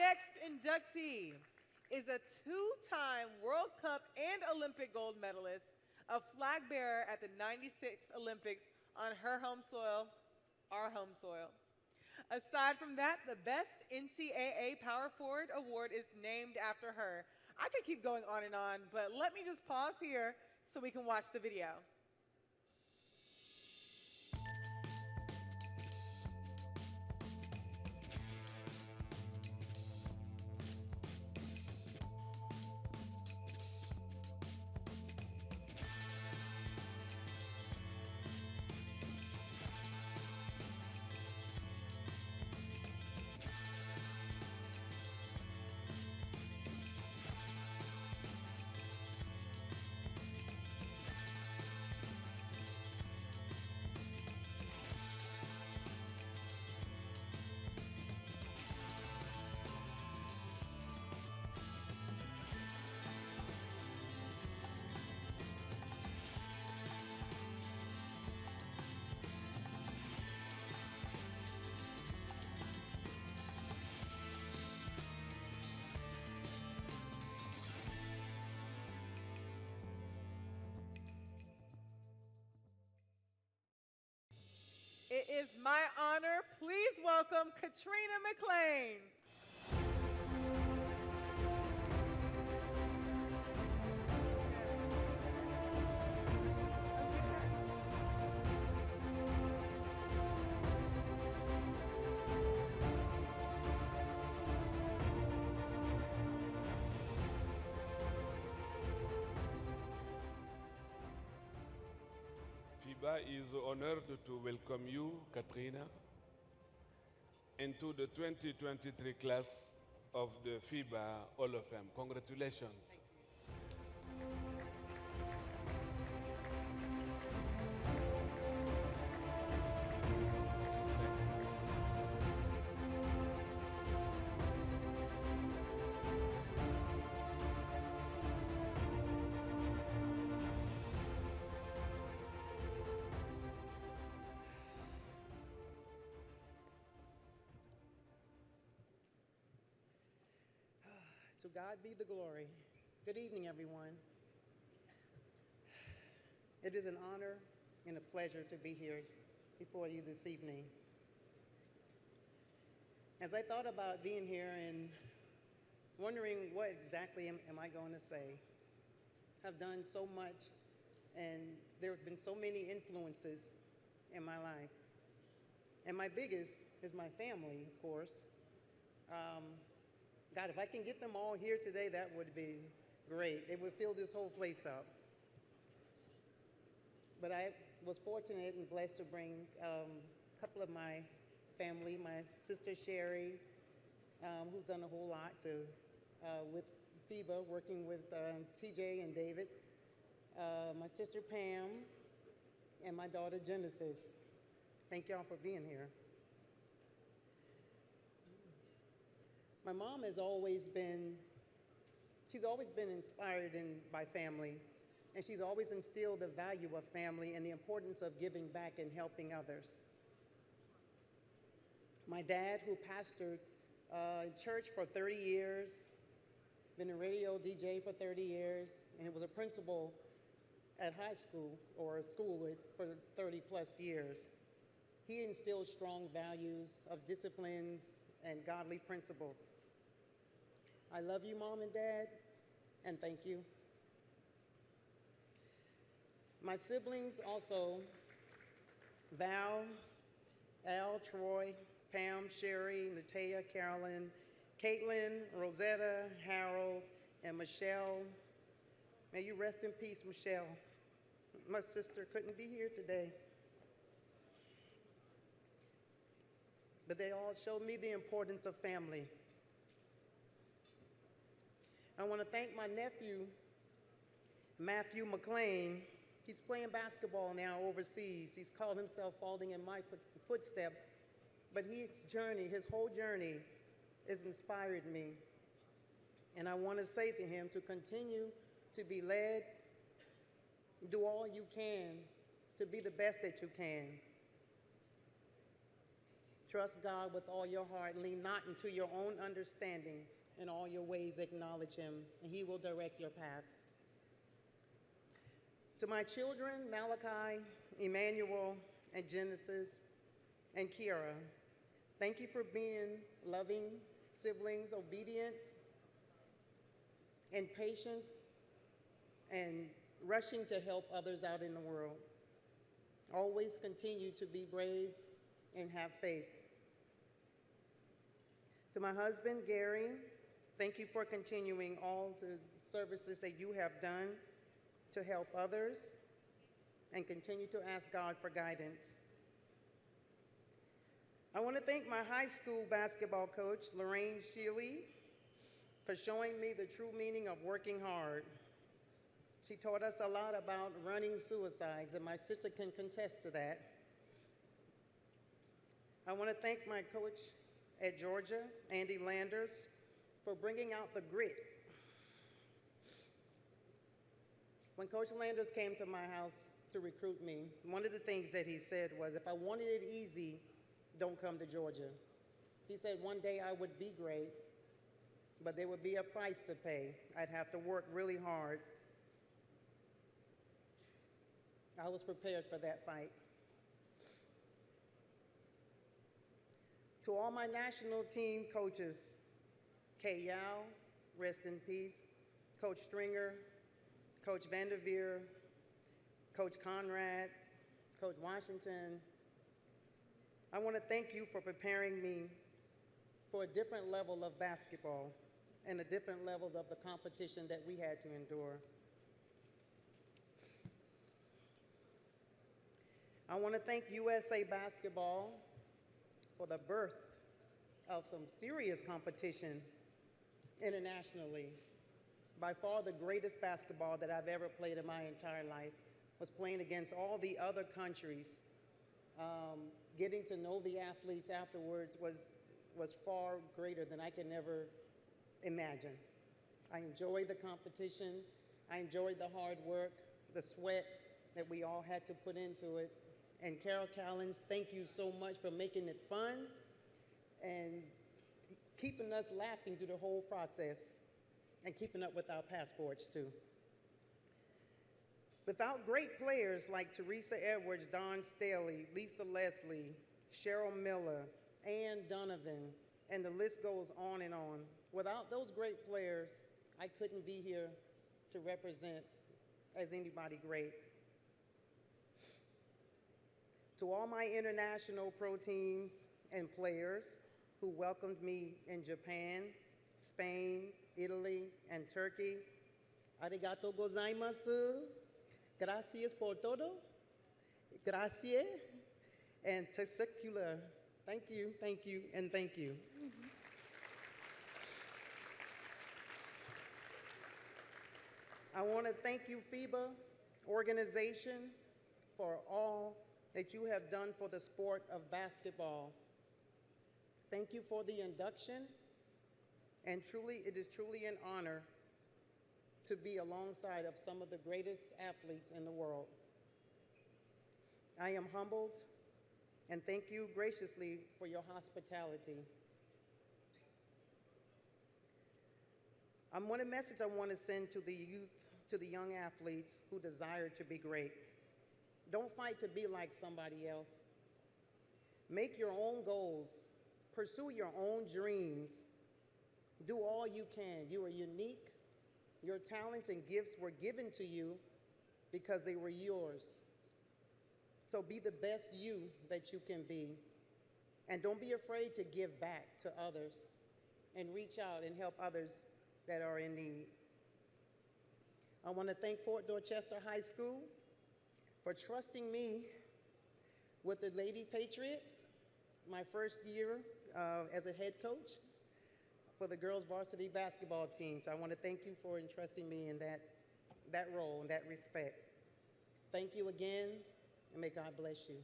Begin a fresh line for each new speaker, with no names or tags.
next inductee is a two-time World Cup and Olympic gold medalist, a flag bearer at the '96 Olympics on her home soil, our home soil. Aside from that, the Best NCAA Power Forward Award is named after her. I could keep going on, but let me just pause here so we can watch the video. It is my honor. Please welcome Katrina McClain.
FIBA is honored to welcome you, Katrina, into the 2023 class of the FIBA Hall of Fame. Congratulations.
To God be the glory. Good evening, everyone. It is an honor and a pleasure to be here before you this evening. As I thought about being here and wondering what exactly am I going to say, I've done so much, and there have been so many influences in my life. And my biggest is my family, of course. God, if I can get them all here today, that would be great. It would fill this whole place up. But I was fortunate and blessed to bring a couple of my family, my sister Sherry, who's done a whole lot with FIBA, working with TJ and David, my sister Pam, and my daughter Genesis. Thank y'all for being here. My mom has always been inspired by family, and she's always instilled the value of family and the importance of giving back and helping others. My dad, who pastored church for 30 years, been a radio DJ for 30 years, and was a principal at high school or a school for 30 plus years. He instilled strong values of disciplines and godly principles. I love you, Mom and Dad, and thank you. My siblings also, Val, Al, Troy, Pam, Sherry, Natea, Carolyn, Caitlin, Rosetta, Harold, and Michelle. May you rest in peace, Michelle. My sister couldn't be here today. But they all showed me the importance of family. I want to thank my nephew, Matthew McClain. He's playing basketball now overseas. He's called himself following in my footsteps, but his whole journey has inspired me. And I want to say to him to continue to be led, do all you can to be the best that you can. Trust God with all your heart. Lean not into your own understanding. In all your ways acknowledge him, and he will direct your paths. To my children, Malachi, Emmanuel, and Genesis, and Kiara, thank you for being loving siblings, obedient, and patient, and rushing to help others out in the world. Always continue to be brave and have faith. To my husband, Gary, thank you for continuing all the services that you have done to help others, and continue to ask God for guidance. I want to thank my high school basketball coach, Lorraine Shealy, for showing me the true meaning of working hard. She taught us a lot about running suicides, and my sister can contest to that. I want to thank my coach at Georgia, Andy Landers, for bringing out the grit. When Coach Landers came to my house to recruit me, one of the things that he said was, if I wanted it easy, don't come to Georgia. He said one day I would be great, but there would be a price to pay. I'd have to work really hard. I was prepared for that fight. To all my national team coaches, Kay Yao, rest in peace, Coach Stringer, Coach Vanderveer, Coach Conrad, Coach Washington, I want to thank you for preparing me for a different level of basketball and the different levels of the competition that we had to endure. I want to thank USA Basketball for the birth of some serious competition internationally. By far the greatest basketball that I've ever played in my entire life was playing against all the other countries. Getting to know the athletes afterwards was far greater than I can ever imagine. I enjoyed the competition. I enjoyed the hard work, the sweat that we all had to put into it. And Carol Callens, thank you so much for making it fun and keeping us laughing through the whole process and keeping up with our passports too. Without great players like Teresa Edwards, Dawn Staley, Lisa Leslie, Cheryl Miller, Ann Donovan, and the list goes on and on. Without those great players, I couldn't be here to represent as anybody great. To all my international pro teams and players who welcomed me in Japan, Spain, Italy, and Turkey, arigato gozaimasu, gracias por todo, gracias, and teşekkürler. Thank you, and thank you. I want to thank you, FIBA organization, for all that you have done for the sport of basketball. Thank you for the induction, and it is truly an honor to be alongside of some of the greatest athletes in the world. I am humbled, and thank you graciously for your hospitality. One message I want to send to the youth, to the young athletes who desire to be great. Don't fight to be like somebody else. Make your own goals. Pursue your own dreams. Do all you can. You are unique. Your talents and gifts were given to you because they were yours. So be the best you that you can be. And don't be afraid to give back to others and reach out and help others that are in need. I want to thank Fort Dorchester High School for trusting me with the Lady Patriots, my first year as a head coach for the girls varsity basketball team. So I want to thank you for entrusting me in that role and that respect. Thank you again, and may God bless you.